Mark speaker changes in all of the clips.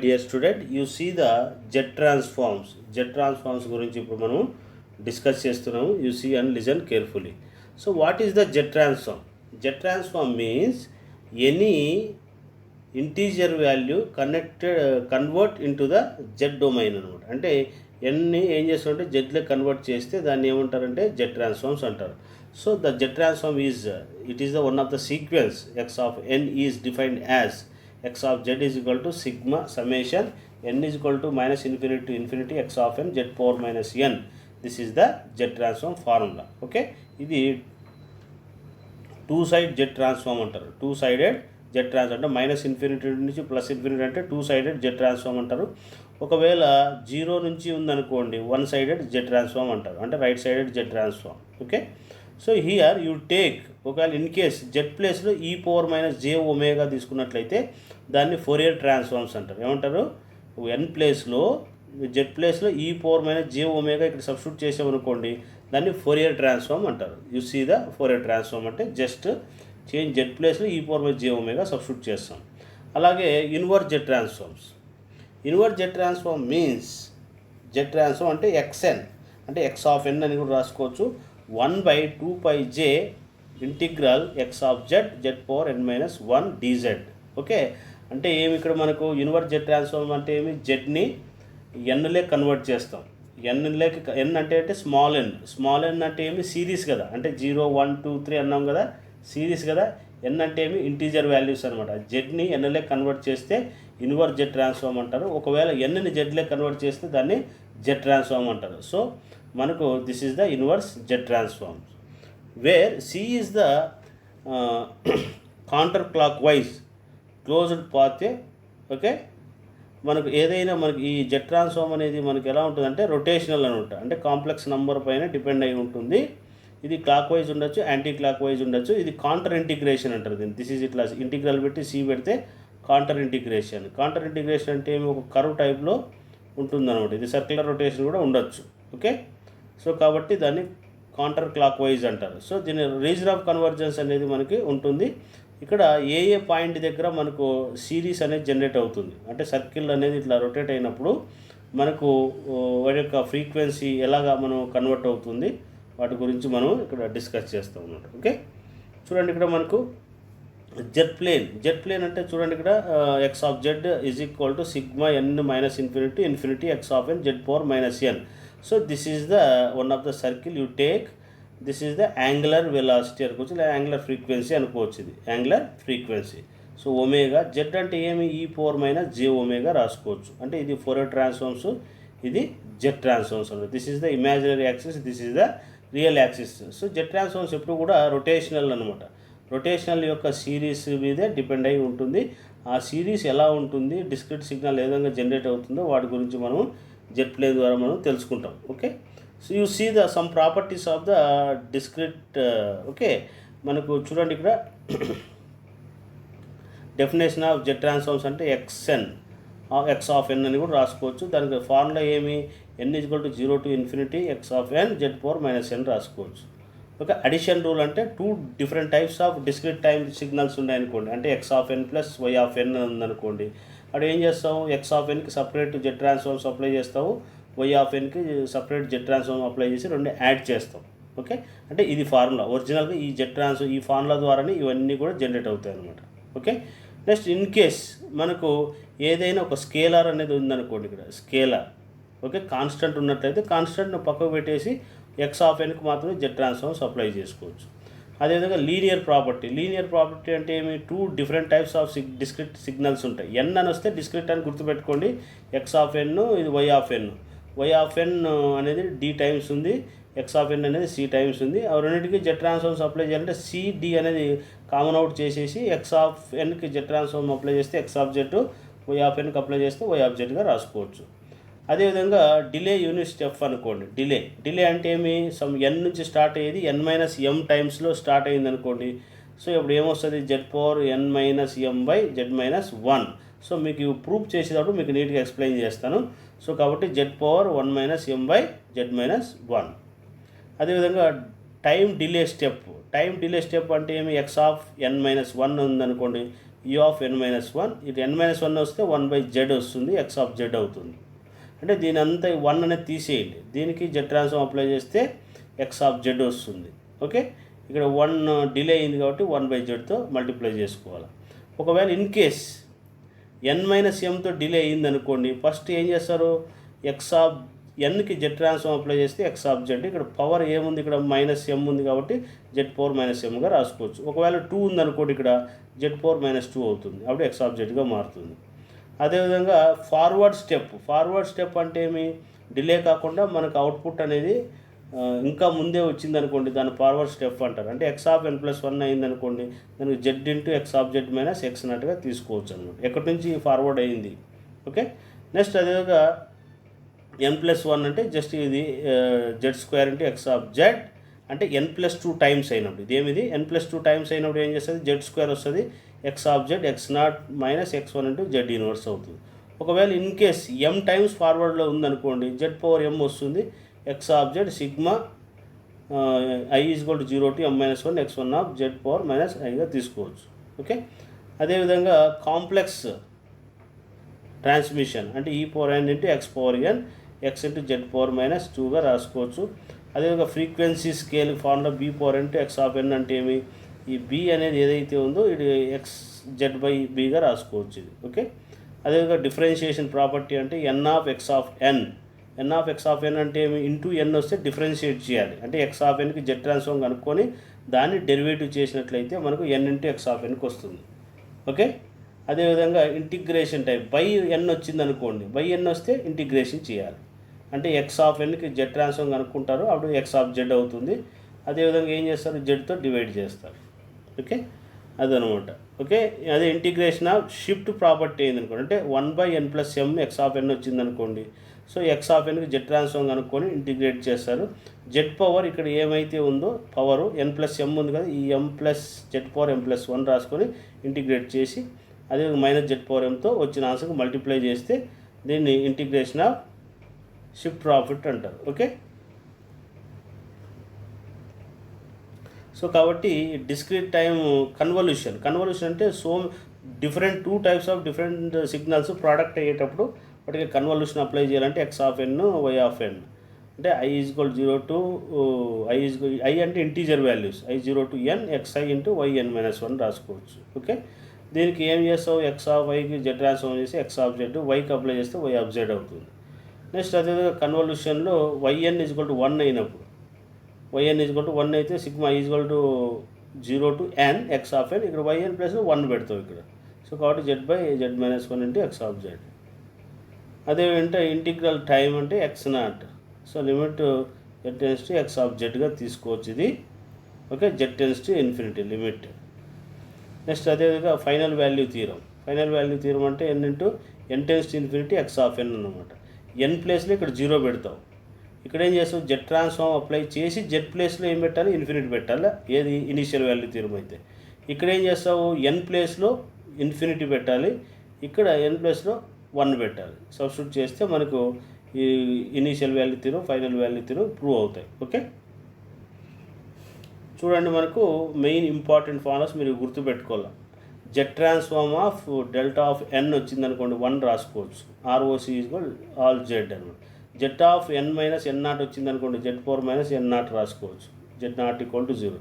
Speaker 1: dear student, you see the jet transforms గురించి ఇప్పుడు మనం డిస్కస్ చేస్తున్నాము. You see and listen carefully. So what is the jet transform? Jet transform means any integer value convert into the jet domain అనమాట. అంటే ఎన్ని ఏం చేస్తుంటే జెట్లో convert చేస్తే దాన్ని ఏమంటారంటే జెట్ ట్రాన్స్ఫార్మ్స్ అంటారు. So the Z transform it is the one of the sequence X of N is defined as x of z is equal to sigma summation n is equal to minus infinity to infinity x of n z power minus n. This is the jet transform formula. Okay, ఇది two side jet transform అంటారు. Two sided jet transform అంటే minus infinity నుంచి plus infinity అంటే two sided jet transform అంటారు. ఒకవేళ zero నుంచి ఉందనుకోండి one sided jet transform అంటారు, అంటే right sided jet transform. Okay, so here you take ఒకవేళ ఇన్ కేస్ జెడ్ ప్లేస్లో ఈ పవర్ మైనస్ జే ఒమేగా తీసుకున్నట్లయితే దాన్ని ఫోరియర్ ట్రాన్స్ఫార్మ్స్ అంటారు. ఏమంటారు? ఎన్ ప్లేస్లో జెడ్ ప్లేస్లో ఈ పవర్ మైనస్ జే ఒమేగా ఇక్కడ సబ్స్టిట్యూట్ చేసామనుకోండి దాన్ని ఫోరియర్ ట్రాన్స్ఫార్మ్ అంటారు. You see the Fourier transform అంటే జస్ట్ చేంజ్ జెడ్ ప్లేస్లో ఈ power minus J omega substitute చేస్తాం. అలాగే inverse Z transform means Z transform అంటే ఎక్స్ఎన్ అంటే ఎక్స్ ఆఫ్ ఎన్ అని కూడా రాసుకోవచ్చు. 1/2πj integral X of Z power n minus 1 dz. Okay, అంటే ఏమి ఇక్కడ మనకు ఇన్వర్స్ జెట్ ట్రాన్స్ఫార్మ్ అంటే ఏమి జెడ్ని ఎన్లే కన్వర్ట్ చేస్తాం. ఎన్ అంటే స్మాల్ ఎన్ అంటే ఏమి సిరీస్ కదా, అంటే 0 1 2 3 అన్నాం కదా, సిరీస్ కదా. ఎన్ అంటే ఏమి ఇంటీజర్ వాల్యూస్ అనమాట. జెడ్ని ఎన్లే కన్వర్ట్ చేస్తే ఇన్వర్స్ జెట్ ట్రాన్స్ఫార్మ్ అంటారు. ఒకవేళ ఎన్ని జెడ్లే కన్వర్ట్ చేస్తే దాన్ని జెట్ ట్రాన్స్ఫార్మ్ అంటారు. సో మనకు this is the inverse Z transform where C is the counter clockwise closed path. Okay, మనకు ఏదైనా మనకి ఈ జెట్ ట్రాన్స్ఫార్మ్ అనేది మనకి ఎలా ఉంటుందంటే రొటేషనల్ అని ఉంటుంది, అంటే కాంప్లెక్స్ నెంబర్ పైన డిపెండ్ అయి ఉంటుంది. ఇది క్లాక్ వైజ్ ఉండొచ్చు, యాంటీ క్లాక్ వైజ్ ఉండొచ్చు. ఇది కాంటర్ ఇంటిగ్రేషన్ అంటారు దీన్ని. దిస్ ఈజ్ ఇట్లా ఇంటిగ్రల్ పెట్టి సి పెడితే కాంటర్ ఇంటిగ్రేషన్ అంటే ఏమి ఒక కర్వ్ టైప్లో ఉంటుందన్నమాట. ఇది సర్క్యులర్ రొటేషన్ కూడా ఉండొచ్చు. ఓకే, సో కాబట్టి దాన్ని కౌంటర్ క్లాక్ వైజ్ అంటారు. సో దీని రీజన్ ఆఫ్ కన్వర్జెన్స్ అనేది మనకి ఉంటుంది. ఇక్కడ ఏ పాయింట్ దగ్గర మనకు సిరీస్ అనేది జనరేట్ అవుతుంది, అంటే సర్కిల్ అనేది ఇట్లా రొటేట్ అయినప్పుడు మనకు వాటి యొక్క ఫ్రీక్వెన్సీ ఎలాగా మనం కన్వర్ట్ అవుతుంది వాటి గురించి మనం ఇక్కడ డిస్కస్ చేస్తాం అన్నమాట. ఓకే, చూడండి ఇక్కడ మనకు జెట్ ప్లేన్ అంటే చూడండి ఇక్కడ X of Z is equal to sigma N minus infinity X of N Z power minus N. So this is the one of the circle you take. This is the angular velocity అనుకోవచ్చు, లేదా angular frequency అనుకోవచ్చు. ఇది angular frequency. So omega Z అంటే ఏమి ఈ power minus J omega రాసుకోవచ్చు. అంటే ఇది ఫోరియర్ ట్రాన్స్ఫార్మ్స్, ఇది జెట్ ట్రాన్స్ఫార్మ్స్ అన్నమాట. This is the imaginary axis, this is the real axis. So jet transforms ఎప్పుడు కూడా రొటేషనల్ అనమాట. రొటేషనల్ యొక్క సిరీస్ మీదే డిపెండ్ అయి ఉంటుంది. ఆ సిరీస్ ఎలా ఉంటుంది, డిస్క్రీట్ సిగ్నల్ ఏ విధంగా జనరేట్ అవుతుందో వాటి గురించి మనం జెట్ ప్లేన్ ద్వారా మనం తెలుసుకుంటాం. Okay, so you see the some properties of the discrete. Okay, మనకు చూడండి ఇక్కడ డెఫినేషన్ ఆఫ్ జెట్ ట్రాన్స్ఫార్మ్స్ అంటే ఎక్స్ ఆఫ్ ఎన్ అని కూడా రాసుకోవచ్చు. దానికి ఫార్ములా ఏమి n is equal to 0 to infinity x of N Z power minus n రాసుకోవచ్చు. ఓకే, అడిషన్ రూల్ అంటే two different types of discrete time signals ఉన్నాయనుకోండి, అంటే X of n plus y of n ఉందనుకోండి. అక్కడ ఏం చేస్తావు, x of ఎన్కి separate z transforms apply చేస్తావు, వై ఆఫ్ ఎన్కి సపరేట్ జెట్ ట్రాన్స్ఫార్మ్ అప్లై చేసి రెండు యాడ్ చేస్తాం. ఓకే, అంటే ఇది ఫార్ములా. ఒరిజినల్గా ఈ ఫార్ములా ద్వారానే ఇవన్నీ కూడా జనరేట్ అవుతాయి అన్నమాట. ఓకే, నెక్స్ట్ ఇన్ కేస్ మనకు ఏదైనా ఒక స్కేలార్ అనేది ఉందనుకోండి, ఇక్కడ స్కేలార్ ఓకే కాన్స్టెంట్ ఉన్నట్లయితే కాన్స్టెంట్ను పక్కకు పెట్టేసి ఎక్స్ ఆఫ్ ఎన్కి మాత్రమే జెట్ ట్రాన్స్ఫార్మ్స్ అప్లై చేసుకోవచ్చు. అదేవిధంగా లీనియర్ ప్రాపర్టీ అంటే ఏమి, two different types of discrete signals ఉంటాయి. ఎన్ అని వస్తే డిస్క్రిట్ అని గుర్తుపెట్టుకోండి, ఎక్స్ ఆఫ్ ఎన్, ఇది వై ఆఫ్ ఎన్ అనేది డి టైమ్స్ ఉంది, ఎక్స్ ఆఫ్ ఎన్ అనేది సి టైమ్స్ ఉంది. ఆ రెండింటికి జెట్ ట్రాన్స్ఫార్మ్స్ అప్లై చేయాలంటే సి డి అనేది కామన్ అవుట్ చేసేసి ఎక్స్ ఆఫ్ ఎన్కి జెట్ ట్రాన్స్ఫార్మ్ అప్లై చేస్తే x of z, y of ఎన్కి అప్లై చేస్తే వై ఆఫ్ జెడ్గా రాసుకోవచ్చు. అదేవిధంగా డిలే యూనిట్ స్టెప్ అనుకోండి. డిలే అంటే ఏమి, సమ్ ఎన్ నుంచి స్టార్ట్ అయ్యేది ఎన్ మైనస్ ఎం టైమ్స్లో స్టార్ట్ అయింది అనుకోండి. సో ఇప్పుడు ఏమొస్తుంది, Z power N minus M by Z minus 1. So మీకు ప్రూఫ్ చేసేటప్పుడు మీకు నీట్గా ఎక్స్ప్లెయిన్ చేస్తాను. సో కాబట్టి Z power 1 minus M by Z minus 1. అదేవిధంగా టైం డిలే స్టెప్ అంటే ఏమి, ఎక్స్ ఆఫ్ ఎన్ మైనస్ 1 ఉందనుకోండి, U of N minus one, ఇటు ఎన్ మైనస్ వన్ వస్తే 1/z వస్తుంది, ఎక్స్ ఆఫ్ జెడ్ అవుతుంది. అంటే దీని అంతా 1 అనేది తీసేయండి, దీనికి జెడ్ ట్రాన్స్ఫార్మ్ అప్లై చేస్తే ఎక్స్ ఆఫ్ జెడ్ వస్తుంది. ఓకే, ఇక్కడ 1 డిలే అయింది కాబట్టి 1/zతో మల్టిప్లై చేసుకోవాలి. ఒకవేళ ఇన్ కేస్ n-mతో డిలే అయింది అనుకోండి, ఫస్ట్ ఏం చేస్తారు, ఎక్స్ ఆఫ్ ఎన్కి జెడ్ ట్రాన్స్ఫార్మ్ అప్లై చేస్తే ఎక్స్ ఆఫ్ జెడ్, ఇక్కడ పవర్ ఏముంది, ఇక్కడ -m ఉంది కాబట్టి z⁻−mగా రాసుకోవచ్చు. ఒకవేళ 2 ఉందనుకోండి, ఇక్కడ z⁻−2 అవుతుంది, అప్పుడు ఎక్స్ ఆఫ్ జెడ్గా మారుతుంది. అదేవిధంగా ఫార్వర్డ్ స్టెప్ అంటే ఏమి, డిలే కాకుండా మనకు అవుట్పుట్ అనేది ఇంకా ముందే వచ్చిందనుకోండి, దాన్ని ఫార్వర్డ్ స్టెప్ అంటారు. అంటే ఎక్స్ ఆఫ్ n+1 అయిందనుకోండి, దానికి z into x of z minus x నట్టుగా తీసుకోవచ్చు అనమాట. ఎక్కడి నుంచి ఫార్వర్డ్ అయింది. ఓకే, నెక్స్ట్ అదేవిధంగా n+1 అంటే జస్ట్ ఇది z² into x of Z, అంటే n+2 టైమ్స్ అయినప్పుడు, ఇదేమిది n+2 టైమ్స్ అయినప్పుడు ఏం చేస్తుంది, z² వస్తుంది, x of z x0 - x1 into z inverse అవుతుంది. ఒకవేళ ఇన్ కేస్ m టైమ్స్ ఫార్వర్డ్లో ఉందనుకోండి, z⁻m వస్తుంది, x of z sigma i = 0 to m-1 x1 of z⁻−iగా తీసుకోవచ్చు. ఓకే, అదేవిధంగా కాంప్లెక్స్ ట్రాన్స్మిషన్ అంటే e⁻n into x⁻n x into z⁻−2గా రాసుకోవచ్చు. అదేవిధంగా frequency scale formula b⁻n into x of n అంటే ఏమి, ఈ b అనేది ఏదైతే ఉందో ఇది xz/bగా రాసుకోవచ్చు ఇది. ఓకే, అదేవిధంగా డిఫరెన్షియేషన్ ప్రాపర్టీ అంటే n of x of n అంటే ఏమి, ఇంటూ n వస్తే డిఫరెన్షియేట్ చేయాలి, అంటే x ఆఫ్ nకి జెడ్ ట్రాన్స్ఫార్మ్ కనుక్కొని దాన్ని డెరివేటివ్ చేసినట్లయితే మనకు n ఇంటూ x ఆఫ్ nకి వస్తుంది. ఓకే, అదేవిధంగా ఇంటిగ్రేషన్ టైప్ బై n వచ్చింది అనుకోండి, బై n వస్తే ఇంటిగ్రేషన్ చేయాలి, అంటే ఎక్స్ ఆఫ్ ఎన్కి జెడ్ ట్రాన్స్ఫార్మ్ కనుక్కుంటారు, అప్పుడు ఎక్స్ ఆఫ్ జెడ్ అవుతుంది. అదేవిధంగా ఏం చేస్తారు, జెడ్తో డివైడ్ చేస్తారు. ఓకే, అదనమాట. ఓకే, అదే ఇంటిగ్రేషన్ ఆఫ్ షిఫ్ట్ ప్రాపర్టీ అయింది అనుకోండి, అంటే 1/n+m ఎక్స్ ఆఫ్ ఎన్ వచ్చింది అనుకోండి, సో ఎక్స్ ఆఫ్ ఎన్కి జెడ్ ట్రాన్స్ఫార్మ్ కనుక్కొని ఇంటిగ్రేట్ చేస్తారు. జెడ్ పవర్ ఇక్కడ ఏమైతే ఉందో పవరు n+m ఉంది కదా, ఈ m+z⁻m+1 రాసుకొని ఇంటిగ్రేట్ చేసి అదే -z⁻mతో వచ్చిన ఆన్సర్కి మల్టిప్లై చేస్తే దీన్ని ఇంటిగ్రేషన్ ఆఫ్ షిఫ్ట్ ప్రాఫిట్ అంటారు. ఓకే, సో కాబట్టి డిస్క్రీట్ టైం కన్వల్యూషన్ అంటే different 2 types of different signals product అయ్యేటప్పుడు వాటికి కన్వల్యూషన్ అప్లై చేయాలంటే x of n y of n అంటే i = 0 to i అంటే integer values i0 to n xi into yn-1 రాసుకోవచ్చు. Okay, దీనికి ఏం చేస్తావు, ఎక్స్ ఆఫ్ వైకి జెడ్ ట్రాన్స్ఫార్మ్ చేసి ఎక్స్ ఆఫ్ జెడ్, వైకి అప్లై చేస్తే వై ఆఫ్ జెడ్ అవుతుంది. నెక్స్ట్ అదేవిధంగా కన్వల్యూషన్లో yn = 1 అయినప్పుడు, yn = 1 అయితే sigma i = 0 to n X of ఎన్, ఇక్కడ yn ప్లస్ 1 పెడతావు ఇక్కడ, సో కాబట్టి z/z-1 into x of Z. అదేవిధంగా ఇంటిగ్రల్ టైం అంటే x0, so limit z → X of జెడ్గా తీసుకోవచ్చు ఇది. Okay, z → limit. నెక్స్ట్ అదేవిధంగా ఫైనల్ వాల్యూ థీరం అంటే n → ఎక్స్ ఆఫ్ ఎన్ అనమాట. n ప్లేస్లో ఇక్కడ 0 పెడతావు, ఇక్కడ ఏం చేస్తావు, జెడ్ ట్రాన్స్ఫార్మ్ అప్లై చేసి జెడ్ ప్లేస్లో ఏం పెట్టాలి, ఇన్ఫినిటీ పెట్టాలి, ఏది ఇనిషియల్ వాల్యూ థీరం అయితే. ఇక్కడ ఏం చేస్తావు, n ప్లేస్లో ఇన్ఫినిటీ పెట్టాలి, ఇక్కడ n ప్లేస్లో 1 పెట్టాలి. సబ్స్టిట్యూట్ చేస్తే మనకు ఈ initial value theorem final value theorem prove అవుతాయి. ఓకే, చూడండి, మనకు మెయిన్ ఇంపార్టెంట్ ఫార్ములాస్ మీరు గుర్తుపెట్టుకోవాలి. Z transform of delta of n వచ్చిందనుకోండి 1 రాసుకోవచ్చు, ROC = ఆల్ జెడ్ అనమాట. జెడ్ ఆఫ్ n-n0 వచ్చిందనుకోండి z⁻n0 రాసుకోవచ్చు, z0 = 0.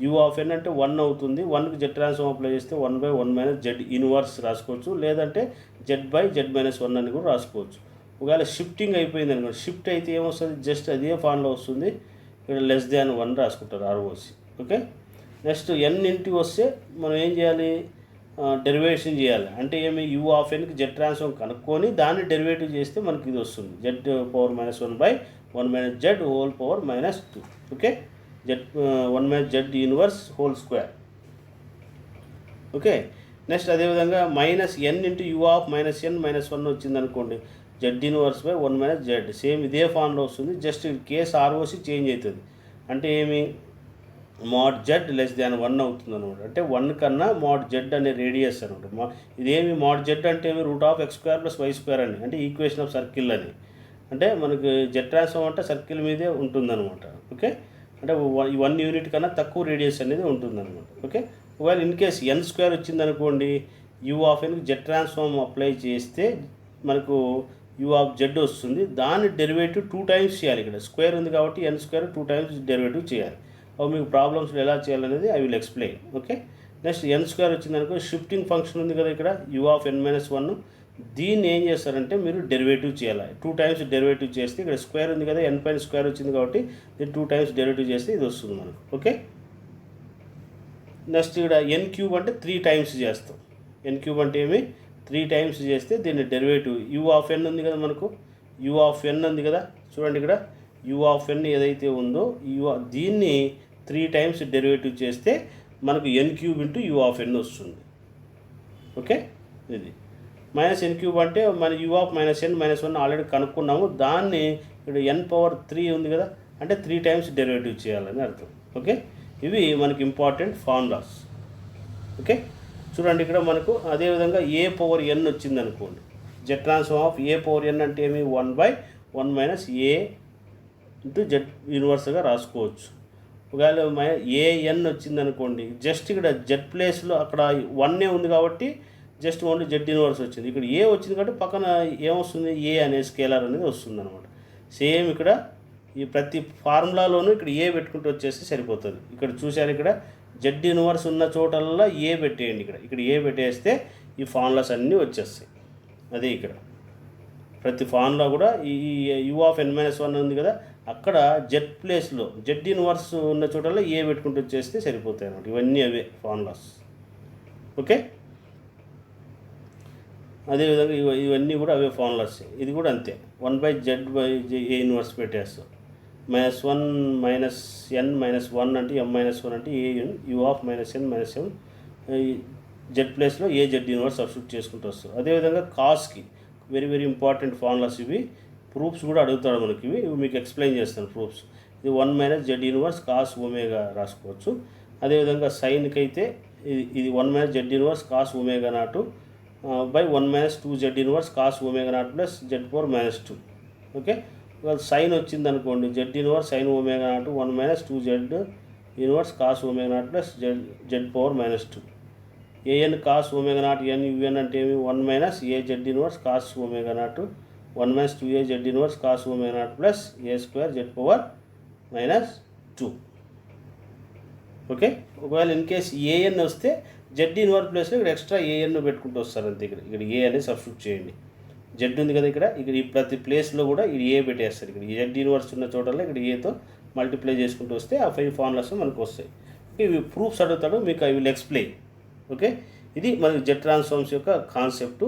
Speaker 1: u ఆఫ్ n అంటే 1 అవుతుంది, 1కి జెడ్ ట్రాన్స్ఫార్మ్ అప్లై చేస్తే 1/1 - z ఇన్వర్స్ రాసుకోవచ్చు, లేదంటే z/z-1 అని కూడా రాసుకోవచ్చు. ఒకవేళ షిఫ్టింగ్ అయిపోయింది అనుకోండి, షిఫ్ట్ అయితే ఏమొస్తుంది, జస్ట్ అదే ఫార్ములా వస్తుంది, ఇక్కడ <1 రాసుకుంటారు ROC. Okay, next n into వస్తే మనం ఏం చేయాలి, డెరివేషన్ చేయాలి, అంటే ఏమి u ఆఫ్ nకి జెడ్ ట్రాన్స్ఫార్మ్ కనుక్కొని దాన్ని డెరివేటివ్ చేస్తే మనకి ఇది వస్తుంది, z⁻1/1 - z⁻2. Okay, z1 - z inverse whole square. Okay, next అదేవిధంగా -n into u of -n-1 వచ్చిందనుకోండి, z⁻1 - z, సేమ్ ఇదే ఫార్ములా వస్తుంది, జస్ట్ కేస్ ROC చేంజ్ అవుతుంది, అంటే ఏమి mod z <1 అవుతుంది అనమాట. అంటే 1 కన్నా mod z అనే రేడియస్ అనమాట. ఇదేమి mod z అంటే ఏమి √(x² + y² అని, అంటే ఈక్వేషన్ ఆఫ్ సర్కిల్ అని, అంటే మనకి జెడ్ ట్రాన్స్ఫార్మ్ అంటే సర్కిల్ మీదే ఉంటుందన్నమాట. ఓకే, అంటే 1 యూనిట్ కన్నా తక్కువ రేడియస్ అనేది ఉంటుందన్నమాట. ఓకే, ఒకవేళ ఇన్ కేస్ n² వచ్చిందనుకోండి, యూ ఆఫ్ ఎన్కి జెడ్ ట్రాన్స్ఫార్మ్ అప్లై చేస్తే మనకు యూ ఆఫ్ జెడ్ వస్తుంది. దాని డెరివేటివ్ 2 టైమ్స్ చేయాలి. ఇక్కడ స్క్వేర్ ఉంది కాబట్టి ఎన్ స్క్వేర్ 2 టైమ్స్ డెరివేటివ్ చేయాలి. అవి మీకు ప్రాబ్లమ్స్లో ఎలా చేయాలనేది I will explain. Okay, next N square వచ్చిందనుకో, షిఫ్టింగ్ ఫంక్షన్ ఉంది కదా ఇక్కడ యూ ఆఫ్ ఎన్ మైనస్ 1, దీన్ని ఏం చేస్తారంటే మీరు డెరివేటివ్ చేయాలి. 2 టైమ్స్ డెరివేటివ్ చేస్తే ఇక్కడ స్క్వేర్ ఉంది కదా, ఎన్ పైన స్క్వేర్ వచ్చింది కాబట్టి దీన్ని 2 టైమ్స్ డెరివేటివ్ చేస్తే ఇది వస్తుంది మనకు. ఓకే, నెక్స్ట్ ఇక్కడ ఎన్ క్యూబ్ అంటే 3 టైమ్స్ చేస్తాం. ఎన్ క్యూబ్ అంటే ఏమి 3 టైమ్స్ చేస్తే దీన్ని డెరివేటివ్ యూ ఆఫ్ ఎన్ ఉంది కదా, మనకు యూ ఆఫ్ ఎన్ ఉంది కదా, చూడండి ఇక్కడ యూ ఆఫ్ ఎన్ ఏదైతే ఉందో దీన్ని 3 టైమ్స్ డెరివేటివ్ చేస్తే మనకు n cube into u of n వస్తుంది. ఓకే, ఇది మైనస్ ఎన్ క్యూబ్ అంటే మన u of minus n minus 1 already కనుక్కున్నాము. దాన్ని ఇక్కడ ఎన్ పవర్ 3 ఉంది కదా, అంటే 3 టైమ్స్ డెరివేటివ్ చేయాలని అర్థం. ఓకే, ఇవి మనకి ఇంపార్టెంట్ ఫార్ములాస్. ఓకే, చూడండి ఇక్కడ మనకు అదేవిధంగా ఏ పవర్ ఎన్ వచ్చింది అనుకోండి, z transform of a power n అంటే ఏమి 1/1 మైనస్ ఏ ఇంటూ జెడ్ యూనివర్స్గా రాసుకోవచ్చు. ఒకవేళ ఏఎన్ వచ్చింది అనుకోండి, జస్ట్ ఇక్కడ జెడ్ ప్లేస్లో అక్కడ 1 ఉంది కాబట్టి జస్ట్ ఓన్లీ జెడ్ యూనివర్స్ వచ్చింది. ఇక్కడ ఏ వచ్చింది కాబట్టి పక్కన ఏమొస్తుంది, ఏ అనే స్కేలర్ అనేది వస్తుంది అనమాట. సేమ్ ఇక్కడ ఈ ప్రతి ఫార్ములాలోనూ ఇక్కడ ఏ పెట్టుకుంటూ వచ్చేస్తే సరిపోతుంది. ఇక్కడ చూశారు, ఇక్కడ జెడ్ యూనివర్స్ ఉన్న చోటల్లా ఏ పెట్టేయండి. ఇక్కడ ఏ పెట్టేస్తే ఈ ఫార్ములాస్ అన్నీ వచ్చేస్తాయి. అదే ఇక్కడ ప్రతి ఫార్ములా కూడా ఈ యూ ఆఫ్ ఎన్ మైనస్ 1 ఉంది కదా, అక్కడ జెడ్ ప్లేస్లో జెడ్ ఇన్వర్స్ ఉన్న చోటల్లో ఏ పెట్టుకుంటూ వచ్చేస్తే సరిపోతాయి అన్నమాట. ఇవన్నీ అవే ఫార్ములాస్. ఓకే, అదేవిధంగా ఇవన్నీ కూడా అవే ఫార్ములాస్. ఇది కూడా అంతే, 1/z/ఏ ఇన్వర్స్ పెట్టేస్తాం. -1 మైనస్ ఎన్ మైనస్ 1 అంటే ఎం మైనస్ 1 అంటే a u of minus n minus m, z ప్లేస్లో ఏ జెడ్ ఇన్వర్స్ సబ్స్టిట్యూట్ చేసుకుంటూ వస్తాం. అదేవిధంగా కాస్కి వెరీ వెరీ ఇంపార్టెంట్ ఫార్ములాస్ ఇవి. ప్రూఫ్స్ కూడా అడుగుతాడు మనకి, ఇవి మీకు ఎక్స్ప్లెయిన్ చేస్తాను ప్రూఫ్స్. ఇది 1 minus z inverse cos omega రాసుకోవచ్చు. అదేవిధంగా సైన్కి అయితే ఇది 1 minus z inverse cos omega naught by 1 minus 2 z inverse cos omega naught plus z power -2. ఓకే, సైన్ వచ్చింది అనుకోండి, z inverse sine omega naught 1 minus 2 z inverse cos omega naught plus z power -2. A n cos omega naught n u n అంటే ఏమి 1 minus a z inverse cos omega naught 1 minus 2a z inverse cos omega naught plus a square z power -2. Okay, ఒకవేళ in case a n వస్తే z inverse ప్లేస్లో ఇక్కడ extra AN పెట్టుకుంటూ వస్తారు అంతే. ఇక్కడ ఏ అనేది సబ్స్టిట్యూట్ చేయండి. జెడ్ ఉంది కదా ఇక్కడ ఈ ప్రతి ప్లేస్లో కూడా ఇది ఏ పెట్టేస్తారు. ఇక్కడ జెడ్ ఇన్వర్స్ ఉన్న చోటల్లో ఇక్కడ ఏతో మల్టిప్లై చేసుకుంటూ వస్తే ఆ 5 ఫార్ములాస్ మనకు వస్తాయి. ఇవి ప్రూఫ్స్ అడుగుతాడు మీకు, ఐ విల్ ఎక్స్ప్లెయిన్. ఓకే, ఇది మనకి జెడ్ ట్రాన్స్ఫార్మ్స్ యొక్క కాన్సెప్ట్.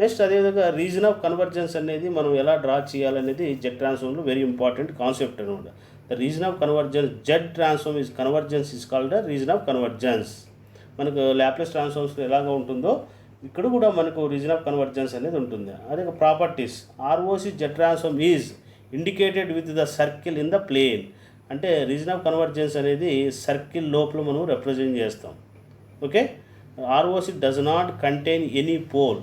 Speaker 1: నెక్స్ట్ అదేవిధంగా రీజన్ ఆఫ్ కన్వర్జెన్స్ అనేది మనం ఎలా డ్రా చేయాలనేది జెడ్ ట్రాన్స్ఫార్మ్లో వెరీ ఇంపార్టెంట్ కాన్సెప్ట్ అనమాట. The region of convergence Z transform is convergence is called the region of convergence. మనకు లాప్లేస్ ట్రాన్స్ఫార్మ్స్లో ఎలాగ ఉంటుందో ఇక్కడ కూడా మనకు రీజన్ ఆఫ్ కన్వర్జెన్స్ అనేది ఉంటుంది. అదే properties ROC Z transform is indicated with the circle in the plane. అంటే రీజన్ ఆఫ్ కన్వర్జెన్స్ అనేది సర్కిల్ లోపల మనం రిప్రజెంట్ చేస్తాం. Okay, ROC does not contain any pole.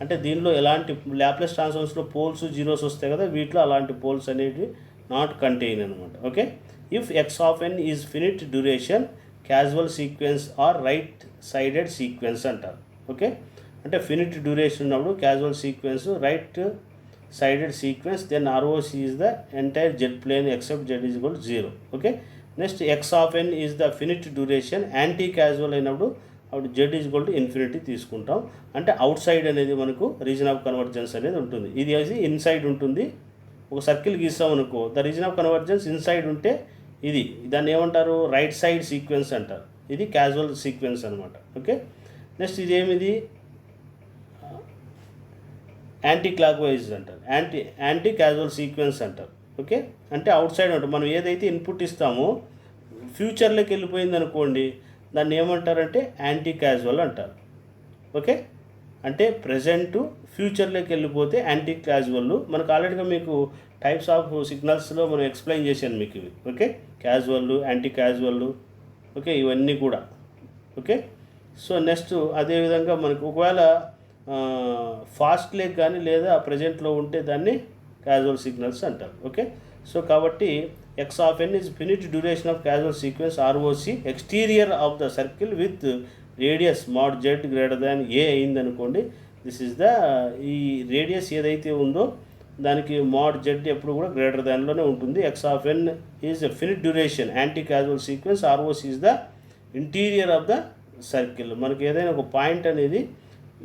Speaker 1: అంటే దీనిలో ఎలాంటి లాప్లేస్ ట్రాన్స్ఫార్మ్స్లో పోల్స్ జీరోస్ వస్తాయి కదా, వీటిలో అలాంటి పోల్స్ అనేవి నాట్ కంటైన్ అనమాట. Okay, if X of N is finite duration causal sequence or right sided sequence అంటారు. ఓకే, అంటే ఫినిట్ డ్యూరేషన్ ఉన్నప్పుడు causal sequence right sided sequence, then ROC is the entire Z plane except Z is equal 0. Okay, next X of N is the finite duration anti causal అయినప్పుడు అప్పుడు Z is equal to infinity తీసుకుంటాం. అంటే out side అనేది మనకు reason of convergence అనేది ఉంటుంది. ఇది అది ఇన్సైడ్ ఉంటుంది. ఒక సర్కిల్ గీస్తాం అనుకో, the region of convergence inside ఉంటే ఇది దాన్ని ఏమంటారు, రైట్ సైడ్ సీక్వెన్స్ అంటారు. ఇది క్యాజువల్ సీక్వెన్స్ అనమాట. ఓకే, నెక్స్ట్ ఇదేమిది యాంటీ క్లాక్ వైజ్ అంటారు, యాంటీ క్యాజువల్ సీక్వెన్స్ అంటారు. ఓకే, అంటే అవుట్ సైడ్ ఉంటుంది. మనం ఏదైతే ఇన్పుట్ ఇస్తామో ఫ్యూచర్లోకి వెళ్ళిపోయింది అనుకోండి, దాన్ని ఏమంటారంటే యాంటీ క్యాజువల్ అంటారు. ఓకే, అంటే ప్రజెంట్ ఫ్యూచర్లోకి వెళ్ళిపోతే యాంటీ క్యాజువల్. మనకు ఆల్రెడీగా మీకు టైప్స్ ఆఫ్ సిగ్నల్స్లో మనం ఎక్స్ప్లెయిన్ చేశాను మీకు ఇవి. Okay, casual, anti casual, okay, ఇవన్నీ కూడా. ఓకే, సో నెక్స్ట్ అదేవిధంగా మనకు ఒకవేళ ఫాస్ట్ లేక్ కానీ లేదా ప్రజెంట్లో ఉంటే దాన్ని క్యాజువల్ సిగ్నల్స్ అంటారు. ఓకే, సో కాబట్టి x of N is finite duration of causal sequence ROC exterior of the circle with radius mod z greater than a అయిందనుకోండి, దిస్ ఈజ్ ద ఈ రేడియస్ ఏదైతే ఉందో దానికి మాడ్ జెడ్ ఎప్పుడు కూడా greater దాన్లోనే ఉంటుంది. X of N is a finite duration anti causal sequence. ROC is the interior of the circle. మనకి ఏదైనా ఒక పాయింట్ అనేది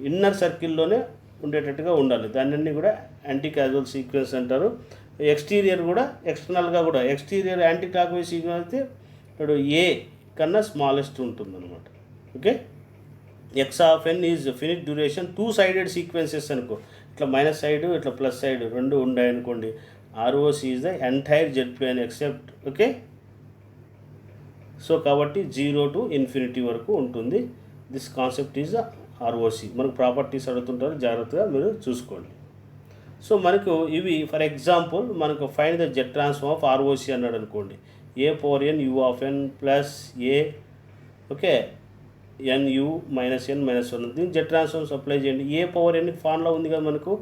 Speaker 1: ఇన్నర్ సర్కిల్లోనే ఉండేటట్టుగా ఉండాలి. దాన్ని కూడా యాంటీ క్యాజువల్ సీక్వెన్స్ అంటారు. ఎక్స్టీరియర్ కూడా ఎక్స్టర్నల్గా కూడా exterior anticlockwise sequence అయితే ఇప్పుడు ఏ కన్నా స్మాలెస్ట్ ఉంటుందన్నమాట. Okay, X of N is finite duration. 2 sided sequences అనుకో, ఇట్లా మైనస్ సైడ్ ఇట్లా ప్లస్ సైడ్ రెండు ఉన్నాయనుకోండి, ROC is the entire Z plane except. Okay, so కాబట్టి 0 to ఇన్ఫినిటీ వరకు ఉంటుంది. This concept is ROC. మనకు ప్రాపర్టీస్ అడుగుతుంటారు, జాగ్రత్తగా మీరు చూసుకోండి. సో మనకు ఇవి ఫర్ ఎగ్జాంపుల్ మనకు find the Z transform of ROC అన్నాడు అనుకోండి, a power n u of n plus a, okay, n u minus n minus 1. దీనికి జెడ్ ట్రాన్స్ఫార్మ్స్ అప్లై చేయండి. ఏ పవర్ ఎన్కి ఫార్ములా ఉంది కదా మనకు,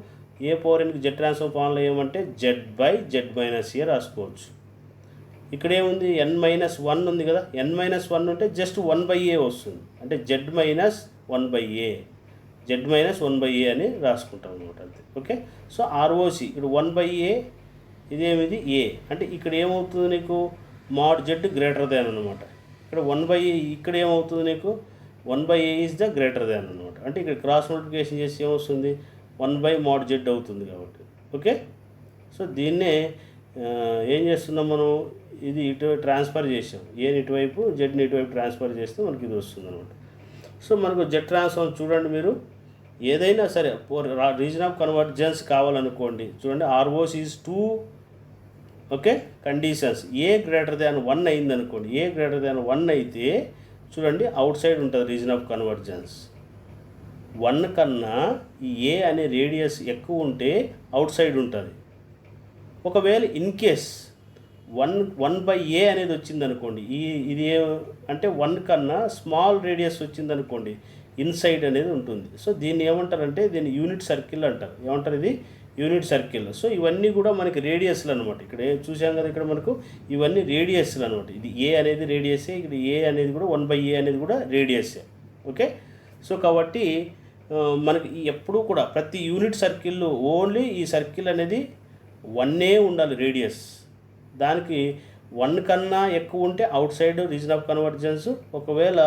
Speaker 1: ఏ పవర్ ఎన్కి జెడ్ ట్రాన్స్ఫార్మ్ ఫార్ములా ఏమంటే Z by Z minus ఏ రాసుకోవచ్చు. ఇక్కడ ఏముంది, n-1 ఉంది కదా, n-1 ఉంటే జస్ట్ 1/a వస్తుంది, అంటే z-1/a, z-1/a అని రాసుకుంటాం అనమాట అంతే. ఓకే, సో ఆర్ఓసి ఇక్కడ 1/a, ఇదేమిది ఏ, అంటే ఇక్కడ ఏమవుతుంది నీకు మాడ్ జెడ్ గ్రేటర్ దాన్ అనమాట. ఇక్కడ 1/a, ఇక్కడ ఏమవుతుంది నీకు 1/a is the greater than అనమాట. అంటే ఇక్కడ క్రాస్ మల్టిప్లికేషన్ చేసి ఏమొస్తుంది 1/mod z అవుతుంది కాబట్టి. ఓకే, సో దీన్నే ఏం చేస్తున్నాం మనం, ఇది ఇటు ట్రాన్స్ఫర్ చేసాం, ఏని ఇటువైపు జెడ్ని ఇటువైపు ట్రాన్స్ఫర్ చేస్తే మనకి ఇది వస్తుంది అనమాట. సో మనకు జెడ్ ట్రాన్స్ఫార్మ్ చూడండి, మీరు ఏదైనా సరే రీజన్ ఆఫ్ కన్వర్జెన్స్ కావాలనుకోండి, చూడండి ROC is 2 okay conditions. A greater than 1 అయిందనుకోండి, ఏ గ్రేటర్ దాన్ 1 అయితే చూడండి అవుట్ సైడ్ ఉంటుంది రీజన్ ఆఫ్ కన్వర్జెన్స్. 1 కన్నా ఈ ఏ అనే రేడియస్ ఎక్కువ ఉంటే అవుట్ సైడ్ ఉంటుంది. ఒకవేళ ఇన్ కేస్ 1/a అనేది వచ్చిందనుకోండి, ఇది అంటే 1 కన్నా స్మాల్ రేడియస్ వచ్చిందనుకోండి, ఇన్సైడ్ అనేది ఉంటుంది. సో దీన్ని ఏమంటారంటే దీన్ని యూనిట్ సర్కిల్ అంటారు. ఏమంటారు, ఇది యూనిట్ సర్కిల్. సో ఇవన్నీ కూడా మనకి రేడియస్లు అనమాట. ఇక్కడ చూసాం కదా, ఇక్కడ మనకు ఇవన్నీ రేడియస్లు అనమాట. ఇది ఏ అనేది రేడియసే, ఇక్కడ ఏ అనేది కూడా 1/a అనేది కూడా రేడియసే. ఓకే, సో కాబట్టి మనకి ఎప్పుడూ కూడా ప్రతి యూనిట్ సర్కిల్ ఓన్లీ ఈ సర్కిల్ అనేది 1 ఉండాలి రేడియస్. దానికి 1 కన్నా ఎక్కువ ఉంటే out side reason of convergence. ఒకవేళ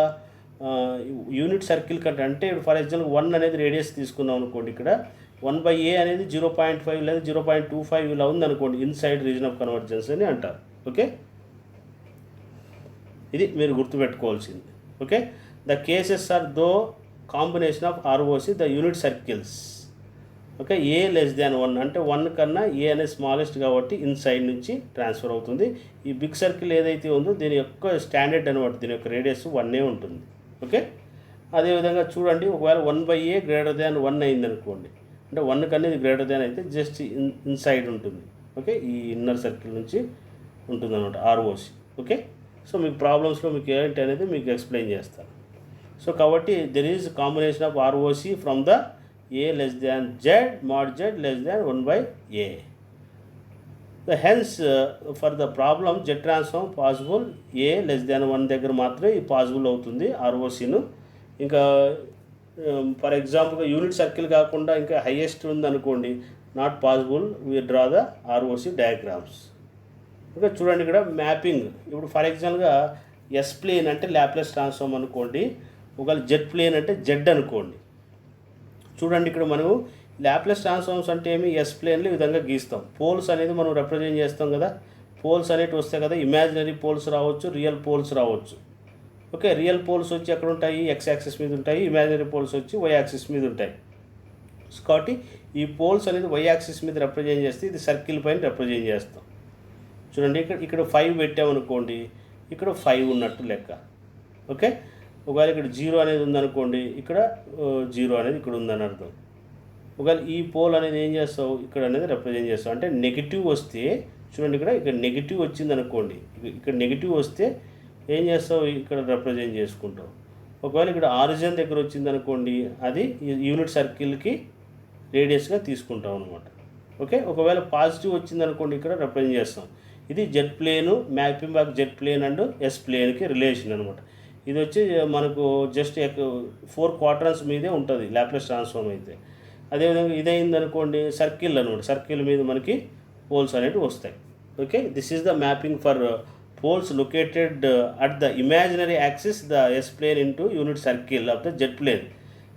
Speaker 1: యూనిట్ సర్కిల్ కంటే, అంటే ఫర్ ఎగ్జాంపుల్ 1 అనేది రేడియస్ తీసుకున్నాం అనుకోండి, ఇక్కడ 1/a అనేది 0.5 లేదా 0.25 ఇలా ఉందనుకోండి, ఇన్సైడ్ రీజన్ ఆఫ్ కన్వర్జెన్స్ అని అంటారు. ఓకే, ఇది మీరు గుర్తుపెట్టుకోవాల్సింది. Okay, the cases are though combination of ROC the unit circles. Okay, a less than 1 అంటే 1 కన్నా ఏ అనేది స్మాలెస్ట్ కాబట్టి ఇన్సైడ్ నుంచి ట్రాన్స్ఫర్ అవుతుంది. ఈ బిగ్ సర్కిల్ ఏదైతే ఉందో దీని యొక్క స్టాండర్డ్ అనమాట, దీని యొక్క రేడియస్ 1 ఉంటుంది. ఓకే, అదేవిధంగా చూడండి, ఒకవేళ 1/a గ్రేటర్ దాన్ 1 అయిందనుకోండి, అంటే 1 కన్నా ఇది గ్రేటర్ దాన్ అయితే జస్ట్ ఇన్సైడ్ ఉంటుంది. ఓకే, ఈ ఇన్నర్ సర్కిల్ నుంచి ఉంటుంది అనమాట ఆర్ఓసి. ఓకే, సో మీకు ప్రాబ్లమ్స్లో మీకు ఏంటి అనేది మీకు ఎక్స్ప్లెయిన్ చేస్తాను. సో కాబట్టి there is combination of ROC from the a less than z mod z less than 1/a. Hence for the problem z transform possible a less than 1 దగ్గర మాత్రమే ఈ పాసిబుల్ అవుతుంది ఆర్ఓసిను. ఇంకా ఫర్ ఎగ్జాంపుల్గా యూనిట్ సర్కిల్ కాకుండా ఇంకా highest ఉందనుకోండి, not possible. We draw the ROC diagrams. ఇంకా చూడండి ఇక్కడ మ్యాపింగ్. ఇప్పుడు ఫర్ ఎగ్జాంపుల్గా ఎస్ ప్లేన్ అంటే ల్యాప్లేస్ ట్రాన్స్ఫార్మ్ అనుకోండి, ఒకవేళ జెడ్ ప్లేన్ అంటే జెడ్ అనుకోండి. చూడండి ఇక్కడ మనం ల్యాప్లేస్ ట్రాన్స్ఫార్మ్స్ అంటే ఏమి, ఎస్ ప్లేన్లు ఈ విధంగా గీస్తాం. పోల్స్ అనేది మనం రిప్రజెంట్ చేస్తాం కదా, పోల్స్ అనేవి వస్తాయి కదా, ఇమాజినరీ పోల్స్ రావచ్చు, రియల్ పోల్స్ రావచ్చు. ఓకే, రియల్ పోల్స్ వచ్చి ఎక్కడ ఉంటాయి, ఎక్స్ యాక్సిస్ మీద ఉంటాయి, ఇమాజినరీ పోల్స్ వచ్చి వై యాక్సిస్ మీద ఉంటాయి. కాబట్టి ఈ పోల్స్ అనేది వై యాక్సిస్ మీద రిప్రజెంట్ చేస్తే ఇది సర్కిల్ పైన రిప్రజెంట్ చేస్తాం. చూడండి ఇక్కడ 5 పెట్టామనుకోండి, ఇక్కడ 5 ఉన్నట్టు లెక్క. ఓకే, ఒకవేళ ఇక్కడ 0 అనేది ఉందనుకోండి, ఇక్కడ 0 అనేది ఇక్కడ ఉందని అర్థం. ఒకవేళ ఈ పోల్ అనేది ఏం చేస్తావు, ఇక్కడ అనేది రిప్రజెంట్ చేస్తావు. అంటే నెగిటివ్ వస్తే చూడండి, ఇక్కడ నెగిటివ్ వచ్చింది అనుకోండి, ఇక్కడ నెగిటివ్ వస్తే ఏం చేస్తావు, ఇక్కడ రిప్రజెంట్ చేసుకుంటావు. ఒకవేళ ఇక్కడ ఆరిజిన్ దగ్గర వచ్చింది అనుకోండి, అది యూనిట్ సర్కిల్కి రేడియస్గా తీసుకుంటాం అనమాట. ఓకే, ఒకవేళ పాజిటివ్ వచ్చింది అనుకోండి, ఇక్కడ రిప్రజెంట్ చేస్తాం. ఇది Z plane, mapping of z plane and yes ప్లేన్కి రిలేషన్ అనమాట. ఇది వచ్చి మనకు జస్ట్ 4 క్వాడ్రన్స్ మీదే ఉంటుంది లాప్లేస్ ట్రాన్స్ఫార్మ్ అయితే. అదేవిధంగా ఇదైంది అనుకోండి సర్కిల్ అనమాట, సర్కిల్ మీద మనకి పోల్స్ అనేవి వస్తాయి. Okay, this is the mapping for poles located at the imaginary axis the S plane into unit circle of the Z plane.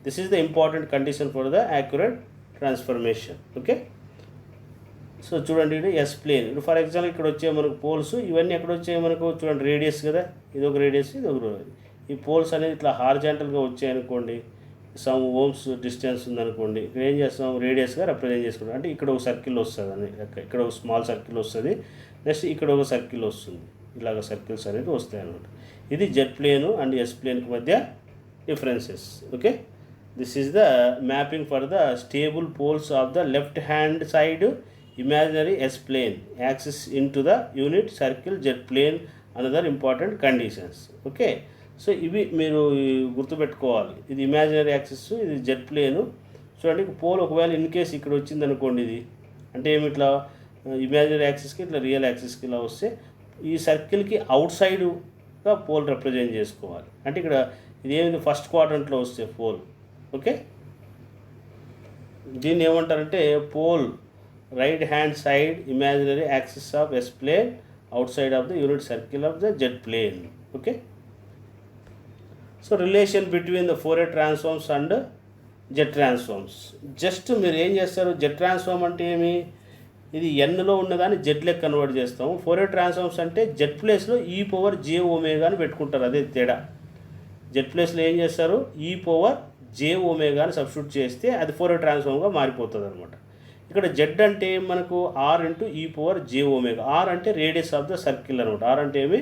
Speaker 1: This is the important condition for the accurate transformation. Okay, so చూడండి ఇది S plane. ఇప్పుడు for example ఇక్కడ వచ్చే మనకు poles ఇవన్నీ ఎక్కడ వచ్చాయి మనకు చూడండి, రేడియస్ కదా, ఇది ఒక రేడియస్, ఇది ఒక ఈ పోల్స్ అనేది ఇట్లా హార్జాంటల్గా వచ్చాయనుకోండి, సమ్ ఓమ్స్ డిస్టెన్స్ ఉందనుకోండి, ఇక్కడ ఏం చేస్తాం రేడియస్గా రిప్రజెంట్ చేసుకుంటాం. అంటే ఇక్కడ ఒక సర్కిల్ వస్తుంది అని, ఇక్కడ ఒక స్మాల్ సర్కిల్ వస్తుంది, నెక్స్ట్ ఇక్కడ ఒక సర్కిల్ వస్తుంది, ఇలాగ సర్కిల్స్ అనేది వస్తాయి అన్నమాట. ఇది జెడ్ ప్లేను అండ్ ఎస్ ప్లేన్కి మధ్య differences. Okay, this is the mapping for the stable poles of the left hand side imaginary S plane axis into the unit circle Z plane another important conditions. Okay, so ఇవి మీరు గుర్తుపెట్టుకోవాలి. ఇది imaginary axis, ఇది Z plane. చూడండి pole ఒకవేళ in case ఇక్కడ వచ్చింది అనుకోండి, ఇది అంటే ఏమి ఇట్లా ఇమాజినరీ యాక్సిస్కి ఇట్లా రియల్ యాక్సిస్కి ఇలా వస్తే ఈ సర్కిల్కి అవుట్ సైడ్గా పోల్ రిప్రజెంట్ చేసుకోవాలి. అంటే ఇక్కడ ఇది ఏమిది ఫస్ట్ క్వాడ్రంట్లో వస్తే పోల్. ఓకే, దీన్ని ఏమంటారంటే pole right hand side imaginary axis of S plane outside of the unit circle of the Z plane. Okay, so relation between the Fourier transforms and Z transforms. Just మీరు ఏం చేస్తారు, Z transform అంటే ఏమి, ఇది ఎన్లో ఉన్నదాన్ని జెడ్లోకి convert చేస్తాము. Fourier transforms అంటే Z ప్లేస్లో ఈ పవర్ జే ఒమేగాని పెట్టుకుంటారు, అదే తేడా. జెడ్ ప్లేస్లో ఏం చేస్తారు, ఈ పవర్ జే ఒమేగాని సబ్స్టిట్యూట్ చేస్తే అది ఫోరియర్ ట్రాన్స్ఫార్మ్గా మారిపోతుంది అనమాట. ఇక్కడ జెడ్ అంటే మనకు R into e power j omega. R అంటే రేడియస్ ఆఫ్ ద సర్కిల్ అనమాట. ఆర్ అంటే ఏమి,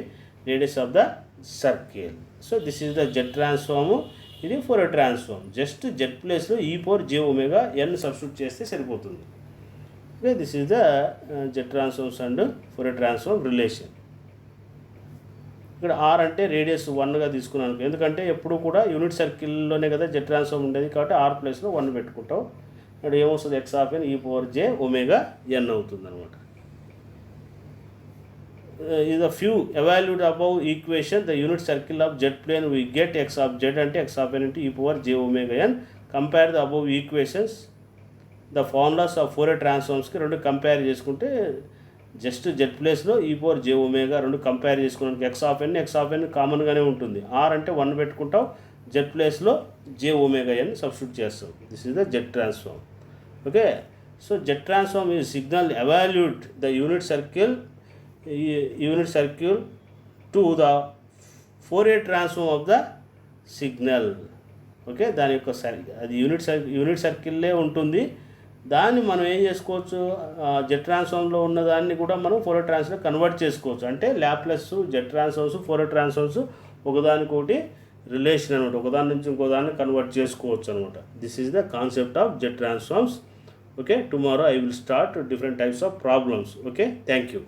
Speaker 1: radius of the circle. So this is the Z transform, ఇది ఫోరియర్ ట్రాన్స్ఫార్మ్. జస్ట్ జెడ్ ప్లేస్లో ఈ పవర్ జే ఒమేగా ఎన్ సబ్స్టిట్యూట్ చేస్తే సరిపోతుంది. Okay, this is the Z transforms and Fourier transform relation. ఇక్కడ R అంటే రేడియస్ 1గా తీసుకున్నాను, ఎందుకంటే ఎప్పుడు కూడా యూనిట్ సర్కిల్లోనే కదా జెడ్ ట్రాన్స్ఫార్మ్ ఉండేది, కాబట్టి ఆర్ ప్లేస్లో 1 పెట్టుకుంటాం. ఇక్కడ ఏమొస్తుంది, ఎక్స్ ఆఫ్ ఎన్ ఈ పవర్ జే ఒమేగా ఎన్ అవుతుంది అనమాట. is a few evaluate above equation the unit circle of z plane we get x of z అంటే x of n into e power j omega n. Compare the above equations, the formulas of Fourier transformsకి రెండు compare చేసుకుంటే just Z ప్లేస్లో ఈ power j omega రెండు compare చేసుకున్నానికి x of n కామన్గానే ఉంటుంది. R అంటే 1 పెట్టుకుంటాం, జెడ్ ప్లేస్లో జే ఒమేగా ఎన్ సబ్స్టిట్యూట్ చేస్తాం. This is the Z transform. Okay, so z transform ఈ signal evaluate the unit circle to the Fourier transform of the signal. Okay, దాని యొక్క అది యూనిట్ సర్కిల్లే ఉంటుంది. దాన్ని మనం ఏం చేసుకోవచ్చు, జెడ్ ట్రాన్స్ఫార్మ్లో ఉన్నదాన్ని కూడా మనం ఫోరియర్ ట్రాన్స్ఫార్మ్ కన్వర్ట్ చేసుకోవచ్చు. అంటే Laplace Z transforms Fourier transforms ఒకదానికొకటి రిలేషన్ అనమాట, ఒకదాని నుంచి ఇంకోదాన్ని కన్వర్ట్ చేసుకోవచ్చు అనమాట. This is the concept of Z transforms. Okay, tomorrow I will start different types of problems. Okay, thank you.